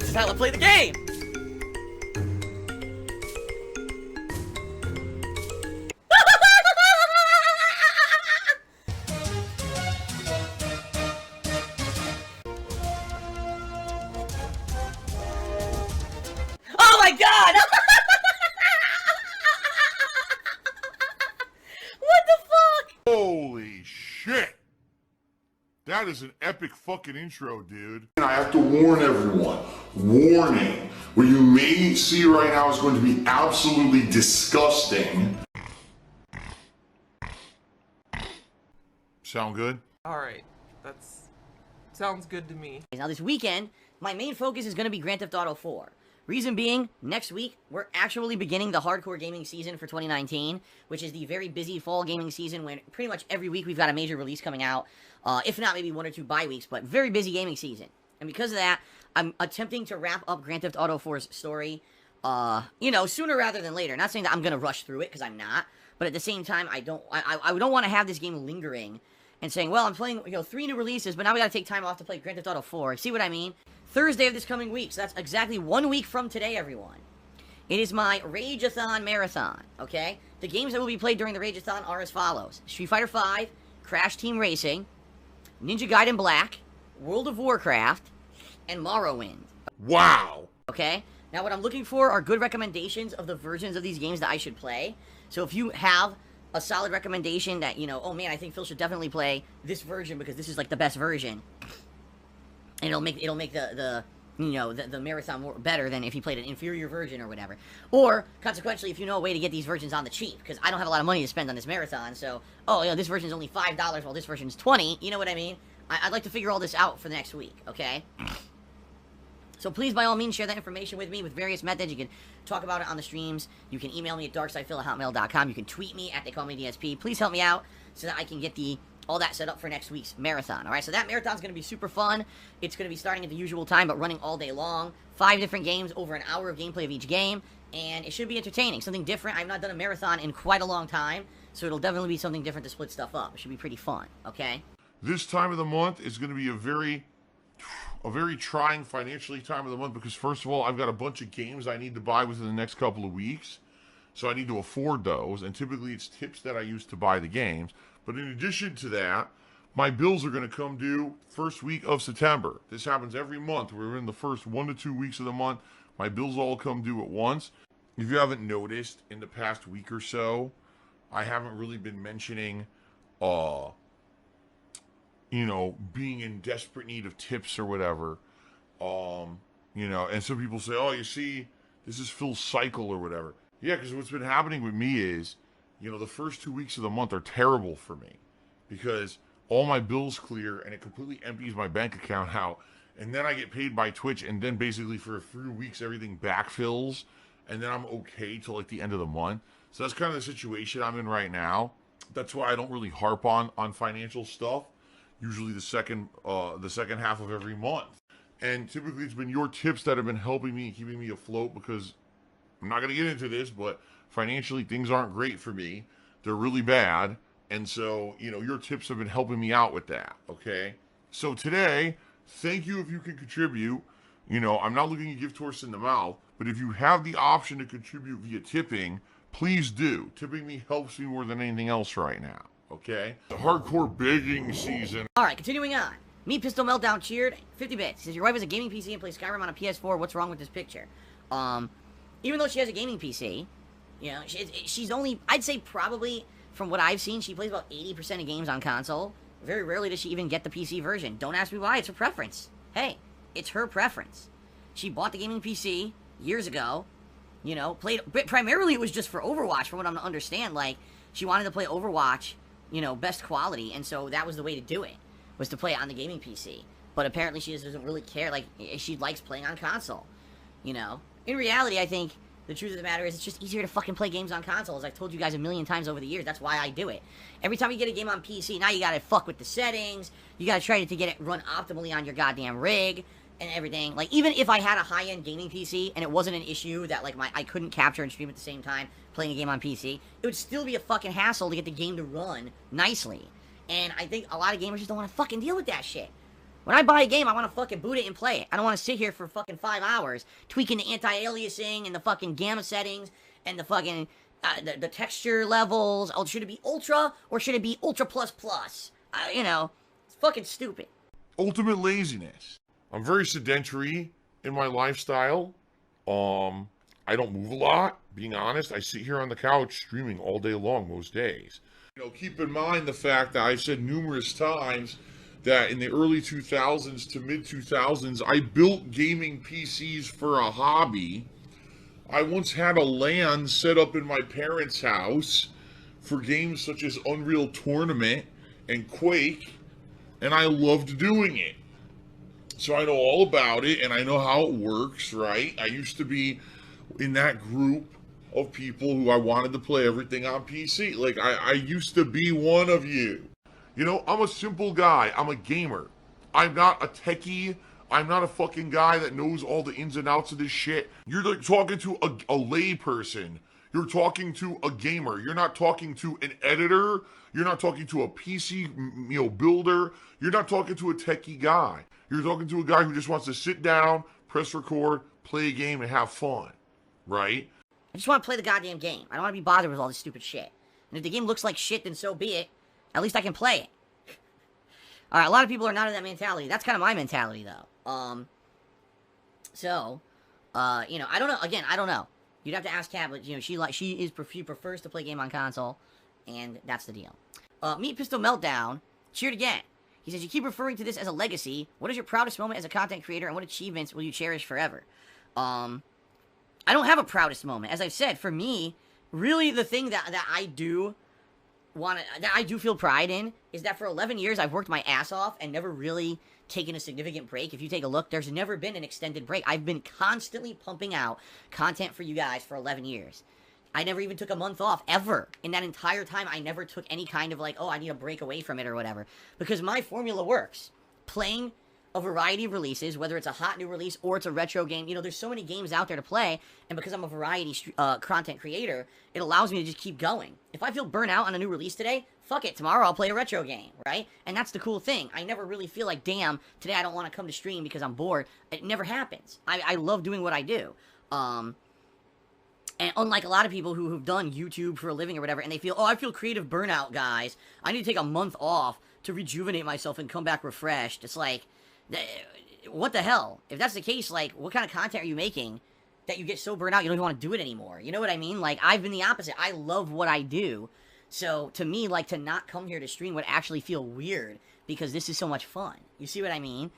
This is how I play the game! Oh my god! What the fuck? Holy shit! That is an epic fucking intro, dude. And I have to warn everyone, warning, what you may see right now is going to be absolutely disgusting. Sound good? Alright, sounds good to me. Now this weekend, my main focus is going to be Grand Theft Auto 4. Reason being, next week, we're actually beginning the hardcore gaming season for 2019, which is the very busy fall gaming season when pretty much every week we've got a major release coming out, if not maybe 1 or 2 bye weeks, but very busy gaming season. And because of that, I'm attempting to wrap up Grand Theft Auto 4's story, you know, sooner rather than later. Not saying that I'm going to rush through it, because I'm not, but at the same time, I don't want to have this game lingering and saying, well, I'm playing, 3 new releases, but now we got to take time off to play Grand Theft Auto 4. See what I mean? Thursday of this coming week, so that's exactly 1 week from today, everyone. It is my Rageathon Marathon, okay? The games that will be played during the Rageathon are as follows. Street Fighter V, Crash Team Racing, Ninja Gaiden Black, World of Warcraft, and Morrowind. Wow! Okay? Now, what I'm looking for are good recommendations of the versions of these games that I should play. So if you have a solid recommendation that, oh man, I think Phil should definitely play this version because this is like the best version, and it'll make the marathon more better than if you played an inferior version or whatever. Or consequently, if you know a way to get these versions on the cheap, because I don't have a lot of money to spend on this marathon, so this version's only $5 while this version's $20. You know what I mean? I'd like to figure all this out for the next week. Okay. So please, by all means, share that information with me with various methods. You can talk about it on the streams. You can email me at darksydephil@hotmail.com. You can tweet me at DsP. Please help me out so that I can get all that set up for next week's marathon. All right, so that marathon's going to be super fun. It's going to be starting at the usual time, but running all day long. 5 different games, over an hour of gameplay of each game, and it should be entertaining. Something different. I've not done a marathon in quite a long time, so it'll definitely be something different to split stuff up. It should be pretty fun, okay? This time of the month is going to be a very trying financially time of the month because, first of all, I've got a bunch of games I need to buy within the next couple of weeks, so I need to afford those, and typically it's tips that I use to buy the games. But in addition to that, my bills are going to come due first week of September. This happens every month. We're in the first 1 to 2 weeks of the month. My bills all come due at once. If you haven't noticed, in the past week or so, I haven't really been mentioning, being in desperate need of tips or whatever. And some people say, oh, you see, this is Phil's cycle or whatever. Yeah, because what's been happening with me is, the first 2 weeks of the month are terrible for me because all my bills clear and it completely empties my bank account out. And then I get paid by Twitch, and then basically for a few weeks, everything backfills, and then I'm okay till like the end of the month. So that's kind of the situation I'm in right now. That's why I don't really harp on financial stuff. Usually the second half of every month. And typically it's been your tips that have been helping me and keeping me afloat because I'm not going to get into this, but financially things aren't great for me. They're really bad. And so, your tips have been helping me out with that, okay? So today, thank you if you can contribute. I'm not looking to give horse in the mouth, but if you have the option to contribute via tipping, please do. Tipping me helps me more than anything else right now, okay? The hardcore begging season. All right, continuing on. Me, Pistol Meltdown, cheered. 50 bits. Says, your wife has a gaming PC and plays Skyrim on a PS4. What's wrong with this picture? Even though she has a gaming PC, she's only, I'd say probably, from what I've seen, she plays about 80% of games on console. Very rarely does she even get the PC version. Don't ask me why, it's her preference. Hey, it's her preference. She bought the gaming PC years ago, played, but primarily it was just for Overwatch, from what I'm to understand. Like, she wanted to play Overwatch, best quality, and so that was the way to do it, was to play it on the gaming PC. But apparently she just doesn't really care, like, she likes playing on console, In reality, I think the truth of the matter is it's just easier to fucking play games on consoles. I've told you guys a million times over the years. That's why I do it. Every time you get a game on PC, now you gotta fuck with the settings. You gotta try to get it run optimally on your goddamn rig and everything. Like, even if I had a high-end gaming PC and it wasn't an issue that, like, I couldn't capture and stream at the same time playing a game on PC, it would still be a fucking hassle to get the game to run nicely. And I think a lot of gamers just don't want to fucking deal with that shit. When I buy a game, I want to fucking boot it and play it. I don't want to sit here for fucking 5 hours tweaking the anti-aliasing and the fucking gamma settings and the fucking the texture levels. Oh, should it be ultra or should it be ultra plus plus? You know, it's fucking stupid. Ultimate laziness. I'm very sedentary in my lifestyle. I don't move a lot, being honest. I sit here on the couch streaming all day long most days. You know, keep in mind the fact that I've said numerous times that in the early 2000s to mid 2000s, I built gaming PCs for a hobby. I once had a LAN set up in my parents' house for games such as Unreal Tournament and Quake, and I loved doing it. So I know all about it, and I know how it works, right? I used to be in that group of people who I wanted to play everything on PC. Like, I used to be one of you. You know, I'm a simple guy. I'm a gamer. I'm not a techie. I'm not a fucking guy that knows all the ins and outs of this shit. You're like talking to a lay person. You're talking to a gamer. You're not talking to an editor. You're not talking to a PC, builder. You're not talking to a techie guy. You're talking to a guy who just wants to sit down, press record, play a game, and have fun, right? I just want to play the goddamn game. I don't want to be bothered with all this stupid shit. And if the game looks like shit, then so be it. At least I can play it. Alright, a lot of people are not in that mentality. That's kind of my mentality, though. I don't know. Again, I don't know. You'd have to ask Kat, but, she prefers to play game on console, and that's the deal. Meat Pistol Meltdown, cheered again. He says, you keep referring to this as a legacy. What is your proudest moment as a content creator, and what achievements will you cherish forever? I don't have a proudest moment. As I've said, for me, really the thing that I do feel pride in is that for 11 years I've worked my ass off and never really taken a significant break. If you take a look, there's never been an extended break. I've been constantly pumping out content for you guys for 11 years. I never even took a month off, ever. In that entire time, I never took any kind of I need a break away from it or whatever. Because my formula works. Playing a variety of releases, whether it's a hot new release or it's a retro game. There's so many games out there to play, and because I'm a variety content creator, it allows me to just keep going. If I feel burnt out on a new release today, fuck it, tomorrow I'll play a retro game, right? And that's the cool thing. I never really feel like, damn, today I don't want to come to stream because I'm bored. It never happens. I love doing what I do. And unlike a lot of people who've done YouTube for a living or whatever, and they feel, I feel creative burnout, guys. I need to take a month off to rejuvenate myself and come back refreshed. It's like, what the hell? If that's the case, what kind of content are you making that you get so burnt out you don't even want to do it anymore? You know what I mean? I've been the opposite. I love what I do. So, to me, to not come here to stream would actually feel weird because this is so much fun. You see what I mean?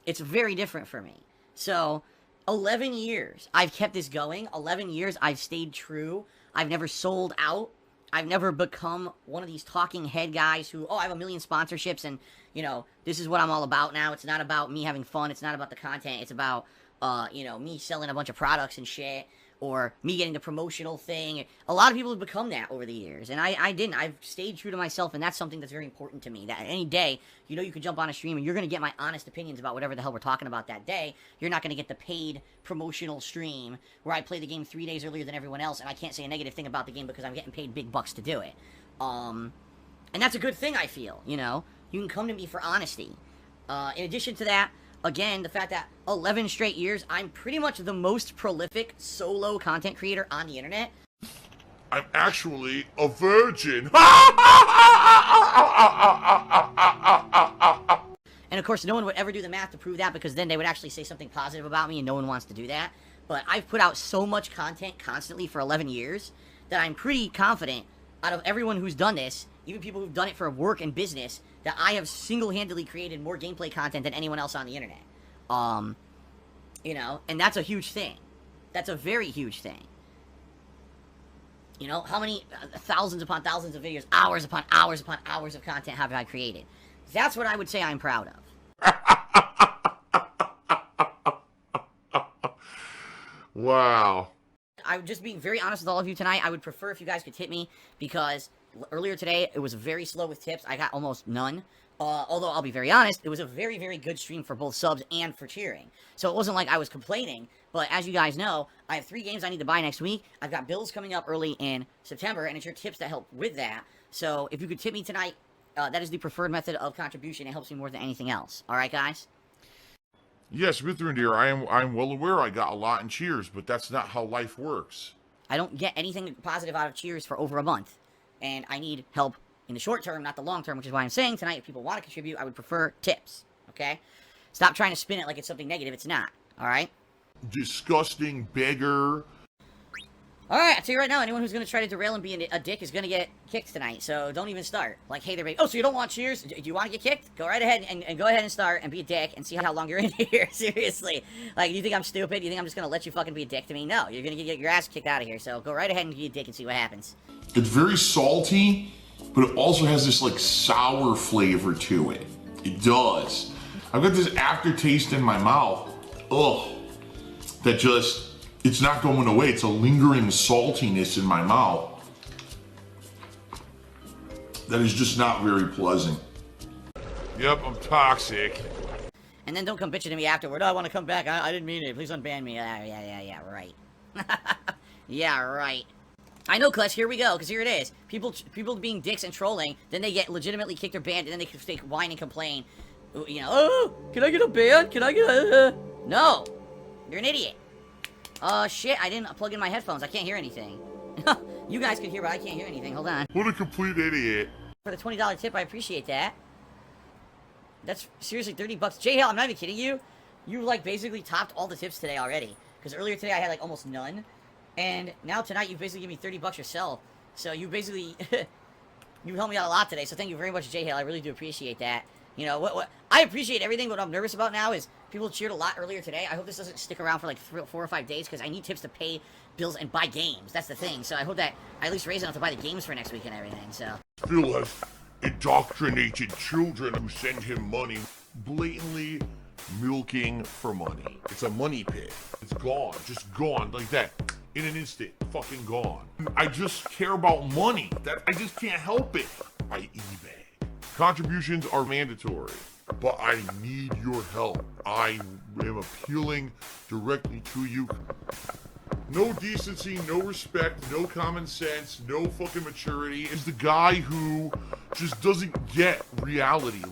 It's very different for me. So, 11 years I've kept this going. 11 years I've stayed true. I've never sold out. I've never become one of these talking head guys who, I have a million sponsorships and, this is what I'm all about now. It's not about me having fun. It's not about the content. It's about, me selling a bunch of products and shit, or me getting the promotional thing. A lot of people have become that over the years, and I didn't. I've stayed true to myself, and that's something that's very important to me. That any day, you could jump on a stream and you're going to get my honest opinions about whatever the hell we're talking about that day. You're not going to get the paid promotional stream where I play the game 3 days earlier than everyone else, and I can't say a negative thing about the game because I'm getting paid big bucks to do it. And that's a good thing, I feel, You can come to me for honesty. In addition to that, again, the fact that 11 straight years, I'm pretty much the most prolific solo content creator on the internet. I'm actually a virgin. And of course, no one would ever do the math to prove that, because then they would actually say something positive about me, and no one wants to do that. But I've put out so much content constantly for 11 years that I'm pretty confident, out of everyone who's done this, even people who've done it for work and business, that I have single-handedly created more gameplay content than anyone else on the internet. And that's a huge thing. That's a very huge thing. How many thousands upon thousands of videos, hours upon hours upon hours of content have I created? That's what I would say I'm proud of. Wow. I'm just being very honest with all of you tonight. I would prefer if you guys could tip me, because earlier today it was very slow with tips. I got almost none. Although I'll be very honest, it was a very, very good stream for both subs and for cheering. So it wasn't like I was complaining, but as you guys know, I have 3 games I need to buy next week. I've got bills coming up early in September, and it's your tips that help with that. So if you could tip me tonight that is the preferred method of contribution. It helps me more than anything else. All right, guys? Yes, Mithrin dear, I'm well aware I got a lot in cheers, but that's not how life works. I don't get anything positive out of cheers for over a month, and I need help in the short term, not the long term, which is why I'm saying tonight, if people want to contribute, I would prefer tips, okay? Stop trying to spin it like it's something negative. It's not, all right? Disgusting beggar. All right, I'll tell you right now, anyone who's going to try to derail and be a dick is going to get kicked tonight, so don't even start. Like, hey there, baby. Oh, so you don't want cheers? Do you want to get kicked? Go right ahead and go ahead and start and be a dick and see how long you're in here. Seriously. Like, you think I'm stupid? You think I'm just going to let you fucking be a dick to me? No, you're going to get your ass kicked out of here, so go right ahead and be a dick and see what happens. It's very salty, but it also has this like sour flavor to it. It does. I've got this aftertaste in my mouth. Ugh. That just, it's not going away. It's a lingering saltiness in my mouth that is just not very pleasant. Yep, I'm toxic. And then don't come bitching to me afterward. Oh, I want to come back. I didn't mean it. Please unban me. Yeah, right. Yeah, right. I know, Clutch. Here we go, because here it is. People being dicks and trolling, then they get legitimately kicked or banned, and then they whine and complain. You know, oh, can I get a ban? Can I get a... No. You're an idiot. Oh, shit. I didn't plug in my headphones. I can't hear anything. You guys can hear, but I can't hear anything. Hold on. What a complete idiot. For the $20 tip, I appreciate that. That's seriously $30. J-Hell, I'm not even kidding you. You, like, basically topped all the tips today already. Because earlier today I had, like, almost none. And now tonight you've basically given me $30 yourself. So you basically... you helped me out a lot today. So thank you very much, J-Hell. I really do appreciate that. You know, what I appreciate everything, but what I'm nervous about now is people cheered a lot earlier today. I hope this doesn't stick around for like 4 or 5 days, because I need tips to pay bills and buy games. That's the thing. So I hope that I at least raise enough to buy the games for next week and everything, so. Phil has indoctrinated children who send him money, blatantly milking for money. It's a money pit. It's gone, just gone, like that. In an instant, fucking gone. I just care about money. I just can't help it. I eBay. Contributions are mandatory, but I need your help. I am appealing directly to you. No decency, no respect, no common sense, no fucking maturity. Is the guy who just doesn't get reality.